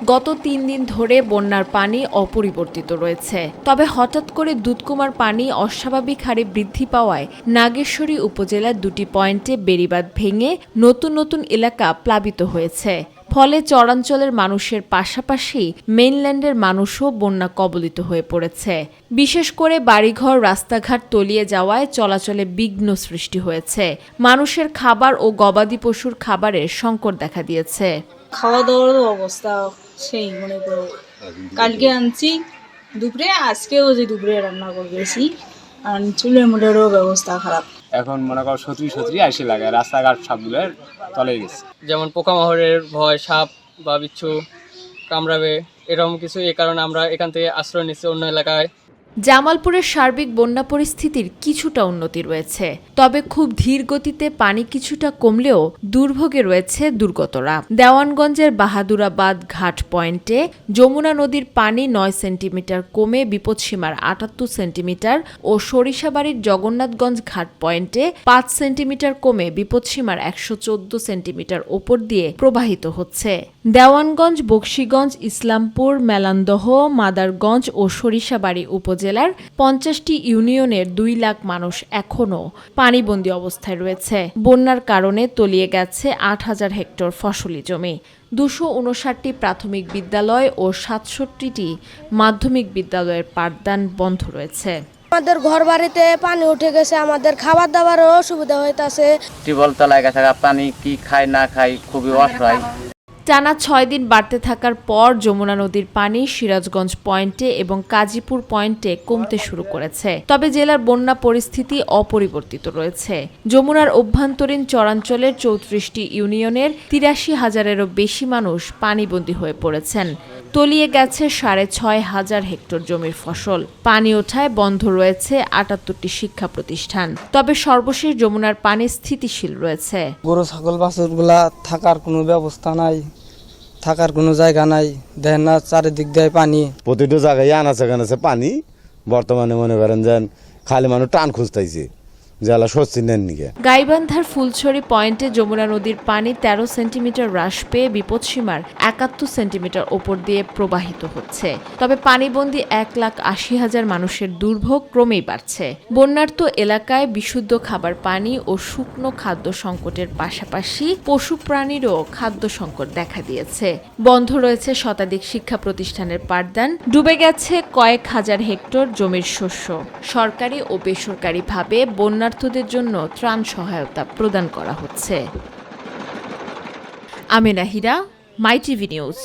গত ৩ দিন ধরে বন্যার পানি অপরিবর্তিত রয়েছে। তবে হঠাৎ করে দুধকুমার পানি অস্বাভাবিক হারে বৃদ্ধি পাওয়ায় নাগেশ্বরী উপজেলার ২টি পয়েন্টে বেড়িবাঁধ ভেঙে নতুন নতুন এলাকা প্লাবিত হয়েছে। ফলে চরাঞ্চলের মানুষের পাশাপাশি মেইনল্যান্ডের মানুষও বন্যা কবলিত হয়ে পড়েছে। বিশেষ করে বাড়িঘর রাস্তাঘাট তলিয়ে যাওয়ায় চলাচলে বিঘ্ন সৃষ্টি হয়েছে। মানুষের খাবার ও গবাদি পশুর খাবারের সংকট দেখা দিয়েছে। খাওয়া দাওয়ার অবস্থা সেই মনে করো কালকে আনছি দুপুরে, আজকেও যে দুপুরে রান্না করবেছি আর চুলের মুড়েরও ব্যবস্থা খারাপ। এখন মনে করো সত্রি আসে লাগে, রাস্তাঘাট সবগুলোর তলে গেছে। যেমন পোকামাকড়ের ভয়, সাপ বা বিচ্ছু কামড়াবে এরকম কিছু, এই কারণে আমরা এখান থেকে আশ্রয় নিচ্ছি অন্য এলাকায়। জামালপুরের সার্বিক বন্যা পরিস্থিতির কিছুটা উন্নতি রয়েছে, তবে খুব ধীর গতিতে পানি কিছুটা কমলেও দুর্ভোগে রয়েছে দুর্গতরা। দেওয়ানগঞ্জের বাহাদুরাবাদ ঘাট পয়েন্টে যমুনা নদীর পানি ৯ সেন্টিমিটার কমে বিপদসীমার ৭৮ সেন্টিমিটার ও সরিষাবাড়ির জগন্নাথগঞ্জ ঘাট পয়েন্টে ৫ সেন্টিমিটার কমে বিপদসীমার ১১৪ সেন্টিমিটার ওপর দিয়ে প্রবাহিত হচ্ছে। দেওয়ানগঞ্জ, বকশীগঞ্জ, ইসলামপুর, মেলান্দহ, মাদারগঞ্জ ও সরিষাবাড়ি উপজেলার ৫০টি ইউনিয়নের ২ লাখ মানুষ এখনও পানিবন্দী অবস্থায় রয়েছে। বন্যার কারণে তলিয়ে গেছে ৮,০০০ হেক্টর ফসলি জমি। ২৫৯টি প্রাথমিক বিদ্যালয় ও ৬৭টি মাধ্যমিক বিদ্যালয়ের পাঠদান বন্ধ রয়েছে। আমাদের ঘর বাড়িতে পানি উঠে গেছে, আমাদের খাবার দাবারও অসুবিধা হইতাছে। টিউবওয়েল তলায় থাকা পানি কি খায় না খায় খুবই অসহায়। টানা ৬ দিন বাড়তে থাকার পর যমুনা নদীর পানি সিরাজগঞ্জ পয়েন্টে এবং কাজীপুর পয়েন্টে কমতে শুরু করেছে। তবে জেলার বন্যা পরিস্থিতি অপরিবর্তিত রয়েছে। যমুনার অভ্যন্তরীণ চরাঞ্চলের ৩৪টি ইউনিয়নের ৮৩,০০০-এরও বেশি মানুষ পানিবন্দী হয়ে পড়েছেন। তলিয়ে গেছে ৬,৫০০ হেক্টর জমির ফসল। পানি ওঠায় বন্ধ রয়েছে ৭৮টি শিক্ষা প্রতিষ্ঠান। তবে সর্বশেষ যমুনার পানি স্থিতিশীল রয়েছে। গরু ছাগল বাছুরগুলা থাকার কোনো ব্যবস্থা নাই, থাকার কোনো জায়গা নাই, দেখেন না চারিদিক দিয়ে পানি। প্রতিটা জায়গায় আনাচে কানাচে পানি। বর্তমানে মনে করেন যেন খালি মানুষ টান খুঁজতেছে জেলা স্বস্তি নেন নিকে। গাইবান্ধার ফুলছড়ি পয়েন্টে যমুনা নদীর পানি ১৩ সেন্টিমিটার হ্রাস পেয়ে বিপদসীমার ৭১ সেন্টিমিটার ওপর দিয়ে প্রবাহিত হচ্ছে। তবে পানিবন্দী ১,৮০,০০০ মানুষের দুর্ভোগ ক্রমেই বাড়ছে। বন্যার্ত এলাকায় বিশুদ্ধ খাবার পানি ও শুকনো খাদ্য সংকটের পাশাপাশি পশু প্রাণীরও খাদ্য সংকট দেখা দিয়েছে। বন্ধ রয়েছে শতাধিক শিক্ষা প্রতিষ্ঠানের পাঠদান, ডুবে গেছে কয়েক হাজার হেক্টর জমির শস্য। সরকারি ও বেসরকারিভাবে বন্যার্থদের জন্য ত্রাণ সহায়তা প্রদান করা হচ্ছে। আমেনা হীরা, মাই টিভি নিউজ।